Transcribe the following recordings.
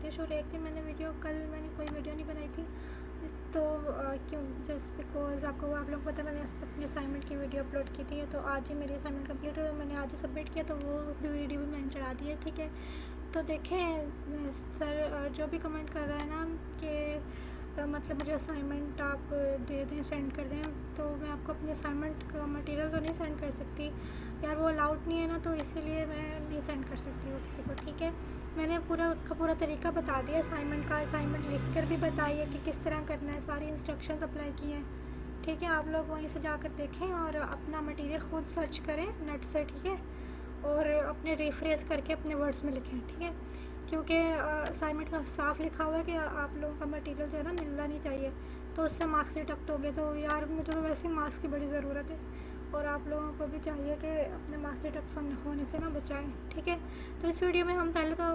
Issue एक थी, मैंने कोई वीडियो नहीं बनाई थी तो क्यों, जस्ट बिकॉज आप लोग पता है मैंने अपनी असाइनमेंट की वीडियो अपलोड की थी, तो आज ही मेरी असाइनमेंट कंप्लीट हुई, मैंने आज ही सबमिट किया, तो वो वीडियो भी मैंने चढ़ा दी है। ठीक है, तो देखें सर जो भी कमेंट कर रहा है ना कि मतलब मुझे असाइनमेंट आप दे दें, सेंड कर दें, तो मैं आपको अपनी असाइनमेंट का मटेरियल तो नहीं सेंड कर सकती यार, वो अलाउड नहीं है ना, तो इसीलिए मैं नहीं सेंड कर सकती हूँ किसी को। ठीक है, मैंने पूरा तरीका बता दिया असाइनमेंट का, असाइनमेंट लिख कर भी बताई है कि किस तरह करना है, सारी इंस्ट्रक्शंस अप्लाई किए हैं। ठीक है, आप लोग वहीं से जाकर देखें और अपना मटेरियल खुद सर्च करें नेट से। ठीक है, और अपने रिफ्रेश करके अपने वर्ड्स में लिखें। ठीक है, क्योंकि असाइनमेंट में साफ लिखा हुआ है कि आप लोगों का मटेरियल जो है ना मिलना नहीं चाहिए, तो उससे मार्क्स डिडक्ट हो गए। तो यार मुझे तो वैसे ही मार्क्स की बड़ी ज़रूरत है, और आप लोगों को भी चाहिए कि अपने मार्क्स डिडक्शन होने से ना बचाएं। ठीक है, तो इस वीडियो में हम पहले तो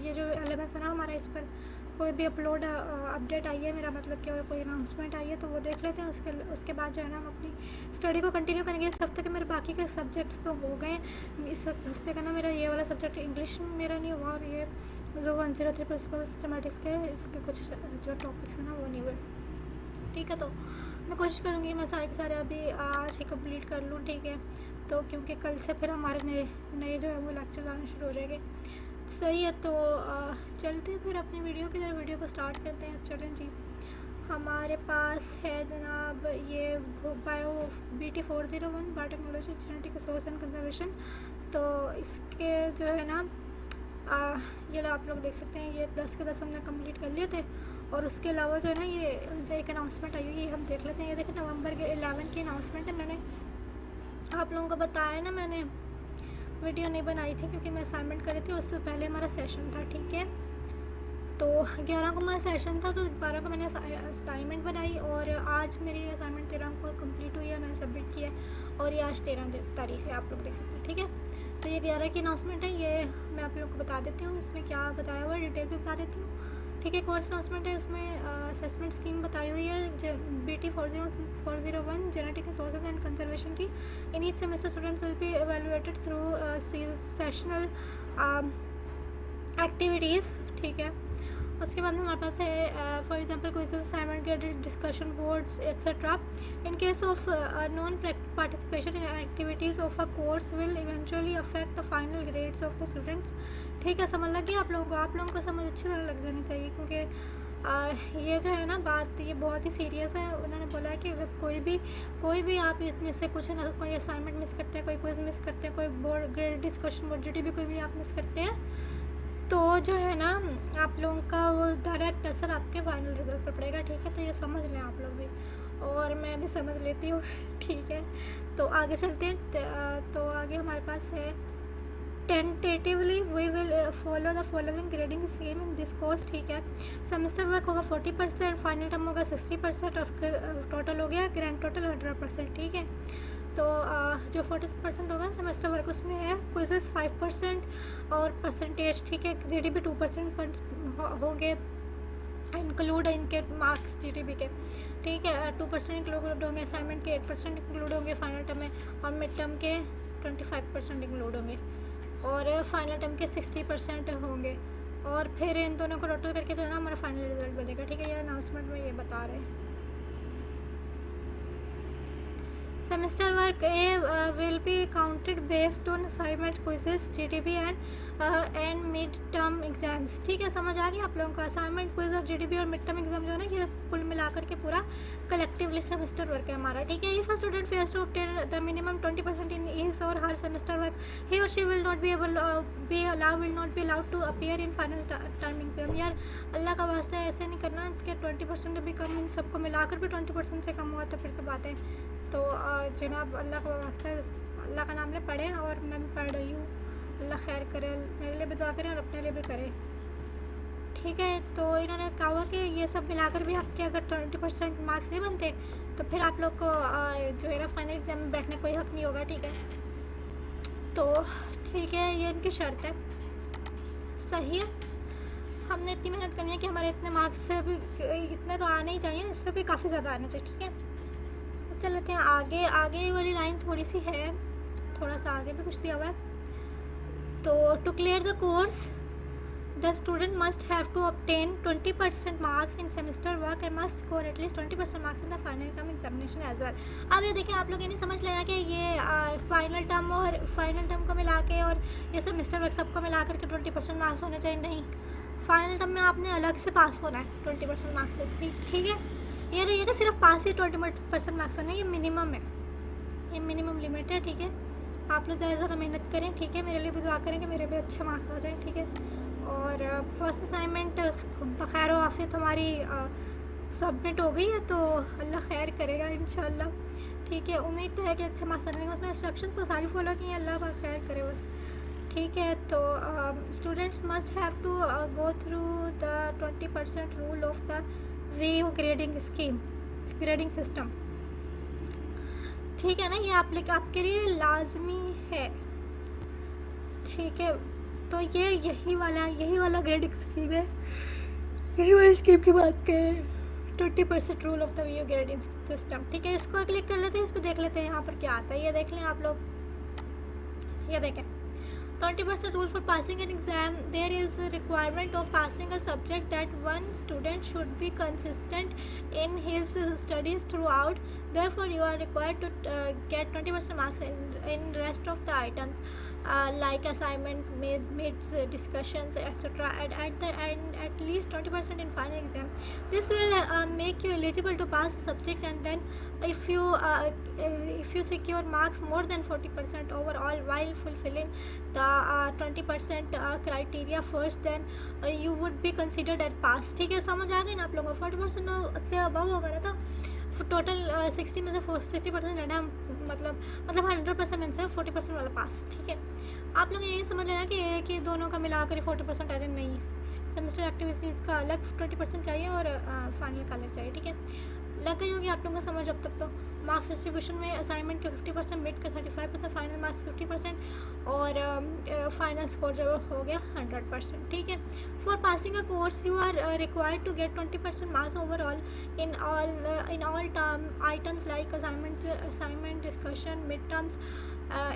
ये जो एलेमेंट्स है ना हमारा, इस पर कोई भी अपडेट आई है, मेरा मतलब कि कोई अनाउंसमेंट आई है, तो वो देख लेते हैं। उसके बाद जो है ना हम अपनी स्टडी को कंटिन्यू करेंगे। इस हफ्ते के मेरे बाकी के सब्जेक्ट्स तो हो गए, इस हफ्ते का ना मेरा ये वाला सब्जेक्ट इंग्लिश मेरा नहीं हुआ, और ये जो 103 प्रिंसिपल सिस्टमेटिक्स के इसके कुछ जो टॉपिक्स हैं ना वो नहीं हुए। ठीक है, तो मैं कोशिश करूँगी मैं सारे के सारे अभी आज ही कंप्लीट कर लूँ। ठीक है, तो क्योंकि कल से फिर हमारे नए जो है वो लेक्चर आने शुरू हो जाएंगे। सही है, तो चलते हैं फिर अपनी वीडियो को स्टार्ट करते हैं। चलें जी, हमारे पास है जनाब ये bio BT 401 biotechnology genetic resource and conservation. तो इसके जो है ना ये लो आप लोग देख सकते हैं, ये 10 के 10 हमने कंप्लीट कर लिए थे। और उसके अलावा जो है ना ये एक अनाउंसमेंट आई हुई है, हम देख लेते हैं। ये देखें नवंबर के 11 की अनाउंसमेंट है। मैंने आप लोगों को बताया ना, मैंने वीडियो नहीं बनाई थी क्योंकि मैं असाइनमेंट करी थी, उससे पहले हमारा सेशन था। ठीक है, तो 11 को हमारा सेशन था, तो 12 को मैंने असाइनमेंट बनाई, और आज मेरी असाइनमेंट 13 को कंप्लीट हुई है, मैंने सबमिट किया है, और ये आज 13 तारीख है, आप लोग देख सकते हैं। ठीक है, तो ये 11 की अनाउंसमेंट है, ये मैं आप लोग को बता देती हूँ, इसमें क्या बताया हुआ है डिटेल में बता देती हूँ। ठीक है, कोर्स अनाउंसमेंट है, इसमें असेसमेंट स्कीम बताई हुई है BT 401 genetic resources and conservation की। In each semester student will be evaluated through sessional activities. ठीक है, उसके बाद में हमारे पास है for example quizzes, assignment, discussion boards etcetera. In case of non participation in activities of a course will eventually affect the final grades of the students. ठीक है, समझ लगी आप लोगों को समझ अच्छी तरह लग जानी चाहिए, क्योंकि ये जो है ना बात, ये बहुत ही सीरियस है। उन्होंने बोला है कि अगर कोई भी आप इसमें से कुछ ना, कोई असाइनमेंट मिस करते हैं, कोई क्विज़ मिस करते हैं, कोई board grade discussion board GTB कोई भी आप मिस करते हैं, तो जो है ना आप लोगों का वो डायरेक्ट असर आपके फाइनल रिजल्ट पर पड़ेगा। ठीक है, तो ये समझ लें आप लोग भी, और मैं भी समझ लेती हूँ। ठीक है, तो आगे चलते हैं। तो आगे हमारे पास है tentatively we will follow the following grading scheme in this course. ठीक है, सेमेस्टर वर्क होगा 40%, फाइनल टर्म होगा 60%, और टोटल हो गया ग्रैंड टोटल 100%। ठीक है, तो जो 40% होगा सेमेस्टर वर्क उसमें है क्विज़ेस 5% और परसेंटेज। ठीक है, GDP 2% होंगे इंक्लूड इनके मार्क्स GDP के। ठीक है, 2% इंक्लूड होंगे, असाइनमेंट के 8% इंक्लूड होंगे फाइनल टर्म में, और मिड टर्म के 25% इंक्लूड होंगे, और फाइनल टर्म के 60% होंगे, और फिर इन दोनों को टोटल करके जो है ना हमारा फाइनल रिजल्ट बनेगा। ठीक है, ये अनाउंसमेंट में ये बता रहे हैं। Semester work A will be counted based on assignment quizzes, GDP and mid-term exams। ठीक है, समझ आ गई आप लोगों का। असाइनमेंट, क्विज और GDP और मिड टर्म एग्जाम जो है ना, ये कुल मिलाकर के पूरा कलेक्टिवली सेमेस्टर वर्क है हमारा। ठीक है, if a student fails to obtain the minimum 20% in his or her semester work, he or she will not be allowed to appear in final term exam. यार अल्लाह का वास्ता है, ऐसे नहीं करना कि 20% भी कम, इन सबको मिलाकर भी 20% से कम हुआ तो फिर तो बात है। तो जनाब अल्लाह का वास्ता, अल्लाह का नाम ले पढ़ें, और मैं भी पढ़ रही हूँ। अल्लाह खैर करे, मेरे लिए भी दुआ करें और अपने लिए भी करें। ठीक है, तो इन्होंने कहा कि ये सब मिलाकर भी आपके अगर 20% मार्क्स नहीं बनते तो फिर आप लोग को जो है ना फाइनल एग्जाम में बैठने कोई हक नहीं होगा। ठीक है, तो ठीक है, ये इनकी शर्त है। सही है, हमने इतनी मेहनत करनी है कि हमारे इतने मार्क्स से भी इतने तो आने ही चाहिए, इससे भी काफ़ी ज़्यादा आने चाहिए। ठीक है, चलते हैं आगे वाली लाइन थोड़ी सी है, थोड़ा सा आगे भी कुछ दिया हुआ है। तो to clear the course The student must have to obtain 20% marks in semester work and must score at least 20% marks in the final term examination as well. अब ये देखिए, आप लोग ये नहीं समझ लेना कि ये फाइनल टर्म और फाइनल टर्म को मिला के और ये सेमेस्टर वर्क सबको मिला करके 20% मार्क्स होने चाहिए। नहीं, फाइनल टर्म में आपने अलग से पास होना है 20% मार्क्स से, ठीक है। ये नहीं है कि सिर्फ पास ही 20% मार्क्स होना है, ये मिनिमम है, ये मिनिमम लिमिट है, ठीक है। आप लोग ज़्यादा ज़्यादा मेहनत करें, ठीक है। मेरे लिए भी दुआ करें कि मेरे भी अच्छे मार्क्स हो जाए, ठीक है। और फर्स्ट असाइनमेंट बखैर आफियत हमारी सबमिट हो गई है, तो अल्लाह खैर करेगा इंशाल्लाह, ठीक है। उम्मीद तो है कि अच्छे मार्क्स आएंगे। उसमें इंस्ट्रक्शंस तो सारी फॉलो की हैं, अल्लाह पाक खैर करे बस, ठीक है। तो students must have to go through the 20% rule of the way grading scheme, grading system, ठीक है ना। ये आपके लिए लाजमी है, ठीक है। तो ये यही वाला ग्रेडिंग स्कीम है, यही वाली स्कीम की बात करें, 20% rule of the way grading system, ठीक है। इसको क्लिक कर लेते हैं, इस पर देख लेते हैं यहाँ पर क्या आता है। ये देख लें आप लोग, ये देखें 20% rule for passing an exam. There is a requirement of passing a subject that one student should be consistent in his studies throughout. Therefore, you are required to get 20% marks in rest of the items like assignment, mates, discussions, etc. And at the end, at least 20% in final exam. This will make you eligible to pass the subject, and then if you secure marks more than 40% overall while fulfilling the 20% criteria first, then you would be considered at pass, ठीक है। समझ आ गए ना आप लोगों को। 40% से above होगा ना, तो टोटल 60 में से 60% लेना, मतलब 100% में से 40% वाला पास, ठीक है। आप लोग यही समझ लेना कि एक ही दोनों का मिलाकर 40% आ जाए, नहीं, सेमेस्टर एक्टिविटीज़ का अलग 20% चाहिए और फाइनल का अलग चाहिए, ठीक है। लग गई होगी आप लोगों को समझ अब तक। तो मार्क्स डिस्ट्रीब्यूशन में असाइनमेंट के 50%, मिड के 35%, फाइनल मार्क्स 50% और फाइनल स्कोर जो हो गया 100%, ठीक है। For passing a course you are required to get 20% marks overall in all term items like assignment, discussion, mid terms,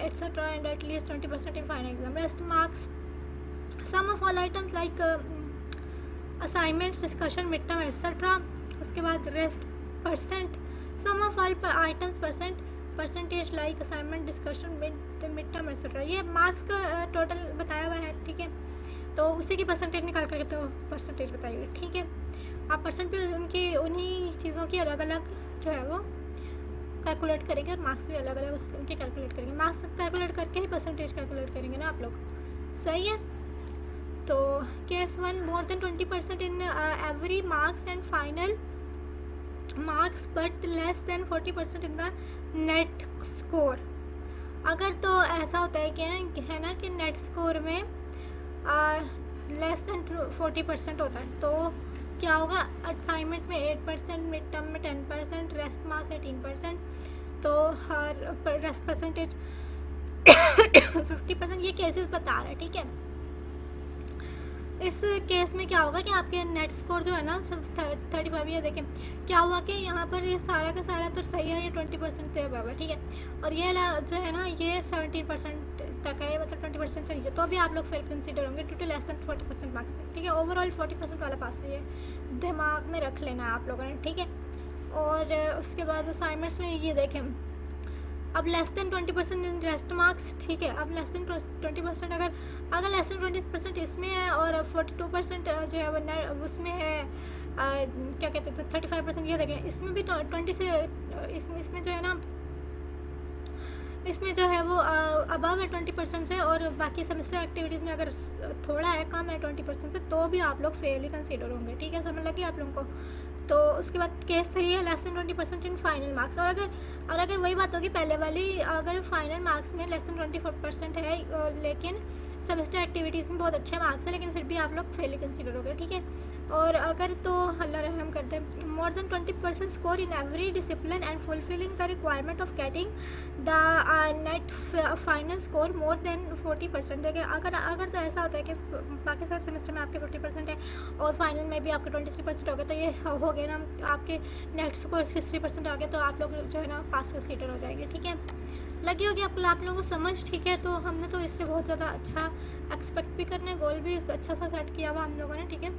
etc. and at least 20% in final exam. Rest marks, sum of all items like assignments, discussion, midterm, etc. उसके बाद rest percent, sum of all items percentage like assignment, discussion, mid term, etcetera. ये marks का total बताया हुआ है, ठीक है। तो उसी की परसेंटेज निकाल करके तो परसेंटेज बताइए, ठीक है। आप परसेंट भी उनकी उन्हीं चीज़ों की अलग अलग जो है वो कैलकुलेट करेंगे और मार्क्स भी अलग अलग उनके कैलकुलेट करेंगे। मार्क्स कैलकुलेट करके ही परसेंटेज कैलकुलेट करेंगे ना आप लोग, सही है। तो case 1, more than 20% in every marks and final marks but less than 40% in the net score. अगर तो ऐसा होता है कि है ना कि नेट स्कोर में लेस देन 40% होता है, तो क्या होगा, असाइनमेंट में 8%, मिड टर्म में 10%, रेस्ट मार्क्स 18%, तो हर रेस्ट परसेंटेज 50%। ये केसेस बता रहा है, ठीक है। इस केस में क्या होगा कि आपके नेट स्कोर जो है ना सब 35, ये देखें क्या हुआ कि यहाँ पर ये सारा का सारा तो सही है, ये 20% से अबव है, ठीक है। और ये जो है ना ये 17% तक है, मतलब 20% से नीचे, तो अभी आप लोग फेल कंसीडर होंगे due to less than 40% marks, ठीक है। ओवरऑल 40% वाला पास है, ये दिमाग में रख लेना है आप लोगों ने, ठीक है। और उसके बाद असाइनमेंट्स में ये देखें, अब less than 20% in rest marks, ठीक है। अब लेस देन 20% अगर लेस देन 20% इसमें है और 42% जो है वो उसमें है, क्या कहते हैं, 35%, ये देखें इसमें भी 20 से इसमें जो है ना, इसमें जो है वो अबव है 20% से, और बाकी सेमेस्टर एक्टिविटीज़ में अगर थोड़ा है कम है 20% से, तो भी आप लोग फेल ही कंसीडर होंगे, ठीक है। समझ लगी आप लोगों को। तो उसके बाद केस 3 है less than 20% in final marks. और अगर वही बात होगी पहले वाली, अगर फाइनल मार्क्स में लेस देन 24% है लेकिन सेमेस्टर एक्टिविटीज़ में बहुत अच्छे मार्क्स है, लेकिन फिर भी आप लोग फेल कंसीडर हो गए, ठीक है। और अगर तो अल्लाह रहम करते हैं, more than 20% score in every discipline and fulfilling the requirement of getting the net final score more than 40%। देखिए अगर तो ऐसा होता है कि बाकी सारे सेमेस्टर में आपके 40% है और फाइनल में भी आपके 23% हो गए, तो ये हो गए ना आपके नेट स्कोर 60% आ गए, तो आप लोग जो है ना पास कंसीडर हो जाएंगे, ठीक है। लगी होगी आप लोगों को समझ, ठीक है। तो हमने तो इससे बहुत ज़्यादा अच्छा एक्सपेक्ट भी करना है, गोल भी अच्छा सा सेट किया हुआ हम लोगों ने, ठीक है।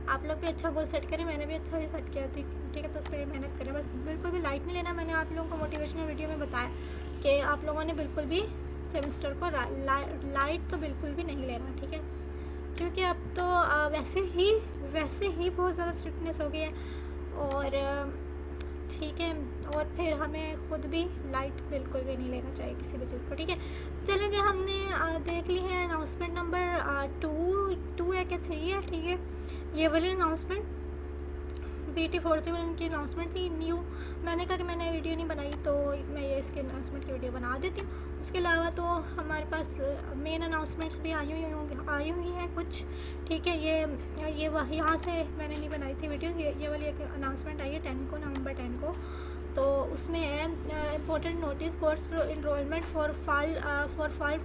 आप लोग भी अच्छा गोल सेट करें, मैंने भी अच्छा ही सेट किया थी, ठीक है। तो उस पर मेहनत करें, बस बिल्कुल भी लाइट नहीं लेना। मैंने आप लोगों को मोटिवेशनल वीडियो में बताया कि आप लोगों ने बिल्कुल भी सेमेस्टर को लाइट तो बिल्कुल भी नहीं लेना, ठीक है। क्योंकि अब तो वैसे ही बहुत ज़्यादा स्ट्रिक्टनेस हो गई है, और ठीक है। और फिर हमें खुद भी लाइट बिल्कुल भी नहीं लेना चाहिए किसी भी चीज़ को, ठीक है। चलिए जी, हमने देख ली है अनाउंसमेंट नंबर 2 है कि 3 है, ठीक है। ये वाली अनाउंसमेंट BT40 की अनाउंसमेंट थी न्यू। मैंने कहा कि मैंने वीडियो नहीं बनाई, तो मैं ये इसके अनाउंसमेंट की वीडियो बना देती हूँ। उसके अलावा तो हमारे पास मेन अनाउंसमेंट्स भी आई हुई हैं कुछ, ठीक है। ये यहाँ से मैंने नहीं बनाई थी वीडियो। ये वाली एक अनाउंसमेंट आई है 10 को, नवंबर 10 को। तो उसमें है important notice course enrolment for fall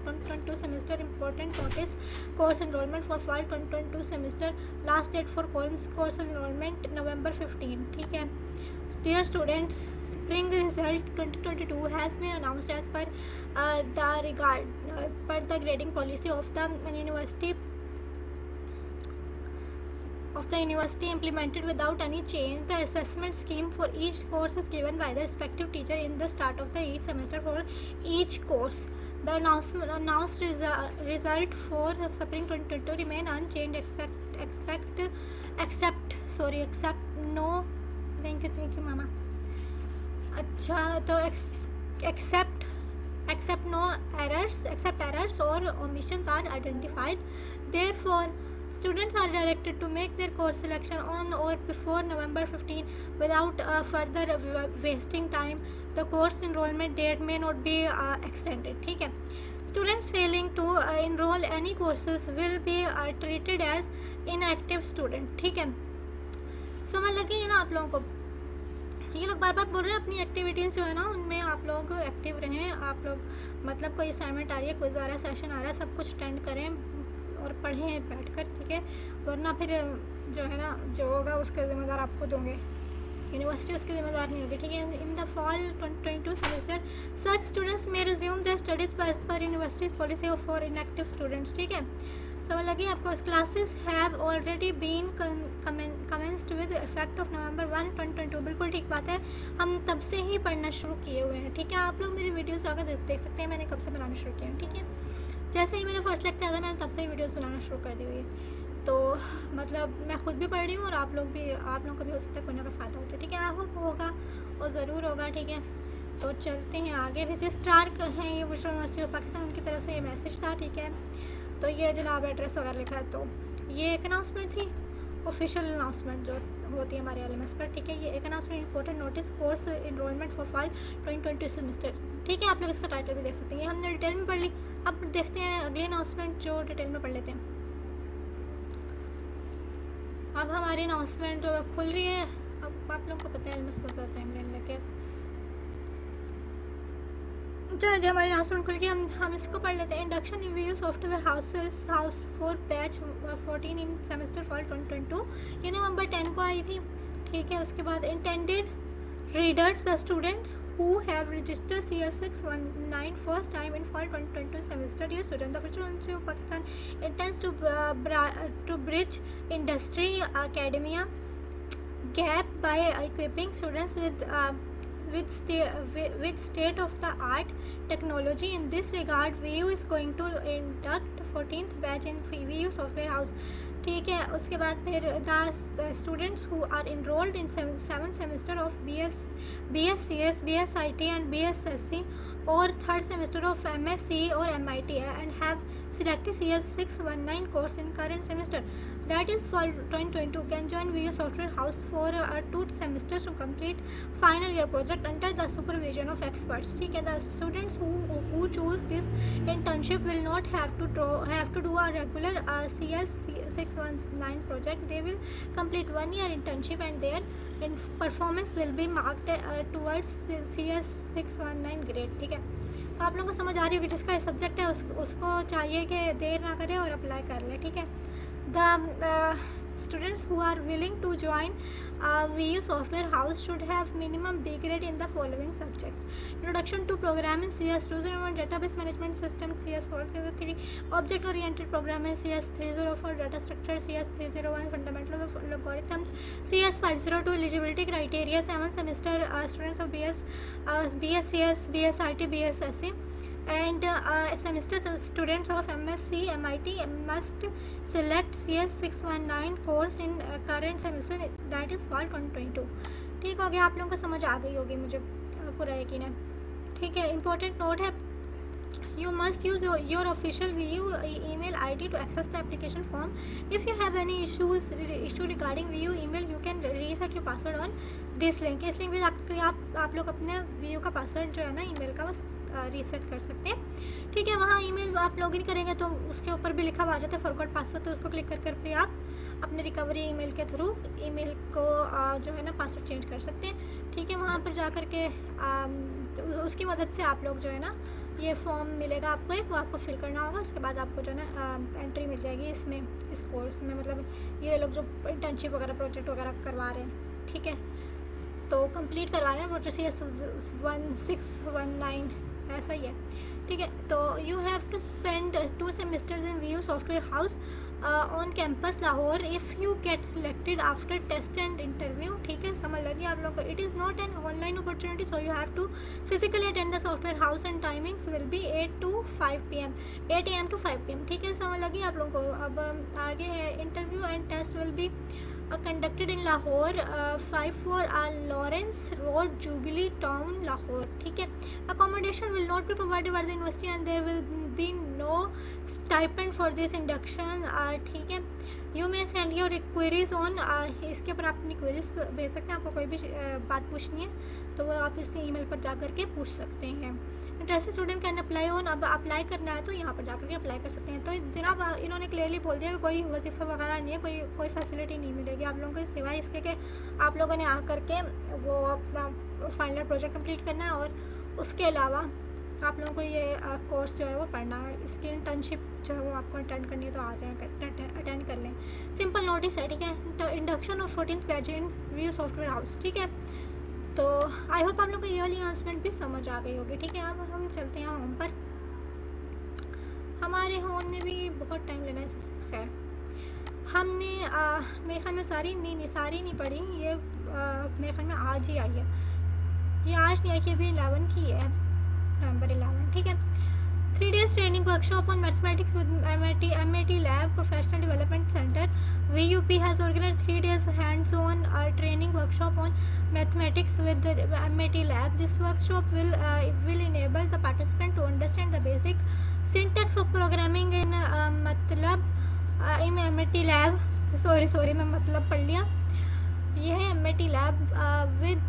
2022 semester, important notice course enrolment for fall 2022 semester, last date for course enrolment November 15, ठीक है। Dear students, spring result 2022 has been announced as per the grading policy of the university implemented without any change. The assessment scheme for each course is given by the respective teacher in the start of the each semester for each course. The announced result for spring 2022 remain unchanged except no, thank you mama। अच्छा, तो except no errors or omissions are identified. Therefore, students are directed to make their course selection on or before November 15 without further wasting time. The course enrollment date may not be extended, ठीक है। Students failing to enroll any courses will be treated as inactive student, ठीक है। समझ लगी है ना आप लोगों को? ये लोग बार बार बोल रहे हैं अपनी एक्टिविटीज़ जो है ना उनमें आप लोग एक्टिव रहें। आप लोग मतलब कोई असाइनमेंट आ रही है, कोई ज़्यादा सेशन आ रहा है, सब कुछ अटेंड करें और पढ़ें बैठकर, ठीक है। वरना फिर जो है ना, जो होगा उसके ज़िम्मेदार आप खुद होंगे, यूनिवर्सिटी उसकी ज़िम्मेदार नहीं होगी, ठीक है। In the fall 2022 semester such students may resume their studies per universities policy for inactive students, ठीक है। समझ लगी आपको? Classes have already been commenced with effect of November 1 2022। बिल्कुल ठीक बात है, हम तब से ही पढ़ना शुरू किए हुए हैं, ठीक है। आप लोग मेरी वीडियोस आकर देख सकते हैं, मैंने कब से बनाना शुरू किया है, ठीक है। जैसे ही मेरा फर्स्ट लेक्चर आता है मैंने तब से ही वीडियोस बनाना शुरू कर दी हुई है। तो मतलब मैं खुद भी पढ़ रही हूँ और आप लोगों को भी हो सकता है कोई ना कोई फ़ायदा होता है, ठीक है। आई होप होगा और ज़रूर होगा, ठीक है। तो चलते हैं आगे। रजिस्ट्रार हैं ये विश्व यूनिवर्सिटी ऑफ पाकिस्तान, उनकी तरफ से ये मैसेज था, ठीक है। तो ये जनाब एड्रेस वगैरह लिखा है। तो ये एक अनाउंसमेंट थी, ऑफिशियल अनाउंसमेंट जो होती है हमारे LMS पर, ठीक है। ये एक announcement important notice course enrolment for fall 2022 semester, ठीक है। आप लोग इसका टाइटल भी देख सकते हैं। ये हमने डिटेल में पढ़ ली। अब देखते हैं अगली अनाउंसमेंट जो डिटेल में पढ़ लेते हैं। अब हमारी अनाउंसमेंट जो खुल रही है, अब आप लोगों को पता है LMS को टाइम लाइन लेके जो हमारी अनाउंसमेंट खुल गई, हम इसको पढ़ लेते हैं। Induction in view software house for batch 14 in semester fall 2022, ये नवंबर 10 को आई थी, ठीक है। उसके बाद intended readers the students who have registered CS619 first time in fall 2022 semester. Dear student, the Future University of Pakistan intends to bridge industry academia gap by equipping students with state of the art technology. In this regard, VU is going to induct 14th batch in VU software house, ठीक है। उसके बाद फिर the students who are enrolled in 7th semester of BScs, BSIT and BSSC or 3rd semester of MSc or MIT and have selected CS619 course in current semester, that is fall 2022, can join VU software house for 2 semesters to complete final year project under the supervision of experts, ठीक है। The students who choose this internship will not have to do a regular CS619 project. They will complete 1 year internship and their performance will be marked towards CS619 grade, ठीक है। तो आप लोगों को समझ आ रही होगी, जिसका सब्जेक्ट है उसको चाहिए कि देर ना करे और अप्लाई कर ले, ठीक है। Students who are willing to join VU Software House should have minimum B grade in the following subjects: Introduction to Programming CS 201, Database Management System CS 403, Object Oriented Programming CS 304, Data Structure CS 301, Fundamentals of Algorithms CS 502, Eligibility Criteria 7 semester students of BScs, BSIT, BSSC, and semester students of MSc MIT must select CS 619 course in current semester, that is fall 2022. ठीक हो गया, आप लोगों को समझ आ गई होगी, मुझे पूरा यकीन है। ठीक है, इंपॉर्टेंट नोट है, you must use your official VU email ID to access the application form. If you have any issue regarding VU email, you can reset your password on this link. इस link पे जाकर आप लोग अपने VU का password जो है ना ईमेल का, वो रीसेट कर सकते हैं। ठीक है, वहाँ ईमेल आप लॉगिन करेंगे तो उसके ऊपर भी लिखा हुआ आ जाता है फॉरगॉट पासवर्ड, तो उसको क्लिक कर फिर आप अपने रिकवरी ईमेल के थ्रू ईमेल को जो है ना पासवर्ड चेंज कर सकते हैं। ठीक है, वहाँ पर जा कर के उसकी मदद से आप लोग जो है ना ये फॉर्म मिलेगा आपको एक, वो आपको फिल करना होगा। उसके बाद आपको जो है ना एंट्री मिल जाएगी इसमें, इस कोर्स में, मतलब ये लोग जो इंटर्नशिप वगैरह प्रोजेक्ट वगैरह करवा रहे हैं। ठीक है, तो कंप्लीट करवा रहे हैं प्रोजेक्ट CS 1619, ऐसा ही है। ठीक है, तो you have to spend 2 semesters in VU software house on campus Lahore if you get selected after test and interview. ठीक है, समझ लगी आप लोग को। It is not an online opportunity, so you have to physically attend the software house and timings will be 8 to 5 PM, 8 AM to 5 PM। ठीक है, समझ लगी आप लोगों को। अब आगे है, interview and test will be conducted in Lahore, 54 Lawrence Road, Jubilee Town, Lahore. ठीक है, accommodation will not be provided by the university and there will be no stipend for this induction. ठीक है, you may send your queries on इसके ऊपर आप अपनी queries भेज सकते हैं। आपको कोई भी बात पूछनी है तो वो आप इस ईमेल पर जा कर के पूछ सकते हैं। Interested student can apply on, अब अप्लाई करना है तो यहाँ पर जाकर के अप्लाई कर सकते हैं। तो जनाब इन्होंने क्लियरली बोल दिया कि कोई वजीफ़ा वगैरह नहीं है, कोई फैसिलिटी नहीं मिलेगी आप लोगों को, सिवाय इसके कि आप लोगों ने आ करके वो अपना फाइनल प्रोजेक्ट कंप्लीट करना है और उसके अलावा आप लोगों को ये कोर्स जो है वो पढ़ना है। इसकी इंटर्नशिप जो है वो आपको अटेंड करनी है तो आ जाए, अटेंड कर लें। सिंपल नोटिस है। ठीक है, induction of 14th batch in VU software house. ठीक है, तो आई होप आप लोग को ये वाली अनाउंसमेंट भी समझ आ गई होगी। ठीक है, अब हम चलते हैं होम पर। हमारे होम ने भी बहुत टाइम लेना है। खैर, हमने मेरे ख्याल में सारी नहीं पढ़ी, ये मेरे ख्याल में आज ही आई है। ये आज नहीं आई कि अभी 11 की है, नवंबर 11। ठीक है, 3 days training workshop on mathematics with MIT Lab Professional Development Center. VUP has organized 3 days hands-on training workshop on mathematics with the MIT Lab. This workshop will enable the participant to understand the basic syntax of programming in MIT Lab. Sorry मैं मतलब पढ़ लिया। यह है MIT Lab with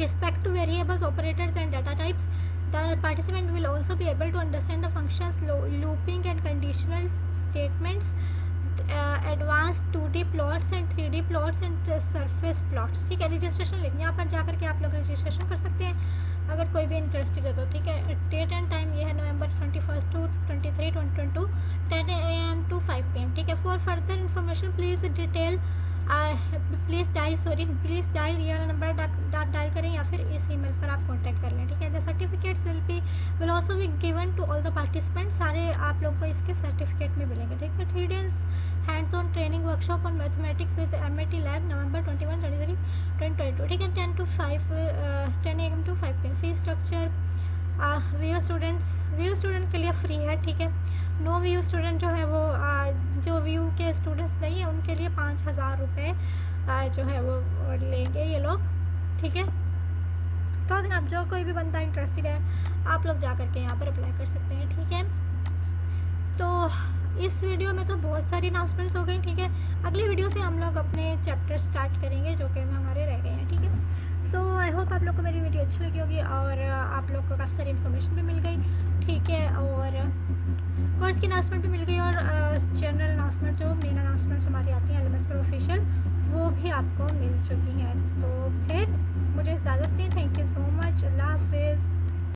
respect to variables, operators and data types. The participant will also be able to understand the functions, looping and conditional statements, advanced 2D plots and 3D plots and surface plots. ठीक है, registration link यहाँ पर जाकर के आप लोग registration कर सकते हैं अगर कोई भी इंटरेस्टेड है तो। ठीक है, डेट एंड टाइम ये है नवंबर 21 to 23, 2022, 10 AM to 5 PM। ठीक है, for further information please dial ये नंबर डायल करें या फिर इस ईमेल पर आप कांटेक्ट कर लें। ठीक है, the certificates will also be given to all the participants. सारे आप लोग को इसके सर्टिफिकेट में मिलेंगे। ठीक है, 3 days hands on training workshop on mathematics with MIT lab, नवंबर 21, 23, 2022। ठीक है, 10 AM to 5 PM। Fees structure VU student के लिए फ्री है। ठीक है, नो VU स्टूडेंट जो है वो जो VU के स्टूडेंट्स नहीं है उनके लिए 5000 रुपये जो है वो लेंगे ये लोग। ठीक है, तो अब जो कोई भी बंदा इंटरेस्टेड है आप लोग जा कर के यहाँ पर अप्लाई कर सकते हैं। ठीक है, तो इस वीडियो में तो बहुत सारी अनाउंसमेंट्स हो गई। ठीक है, अगली वीडियो से हम लोग अपने चैप्टर स्टार्ट करेंगे जो कि हमारे रह गए हैं। ठीक है, सो आई होप आप लोग को मेरी वीडियो अच्छी लगी होगी और आप लोग को काफ़ी सारी इन्फॉर्मेशन भी मिल गई। ठीक है, और कोर्स की अनाउंसमेंट भी मिल गई और जनरल अनाउंसमेंट जो मेन अनाउंसमेंट्स हमारी आती हैं LMS पर ऑफिशियल, वो भी आपको मिल चुकी हैं। तो फिर मुझे इजाज़त दें। Thank you so much. Allah हाफिज़।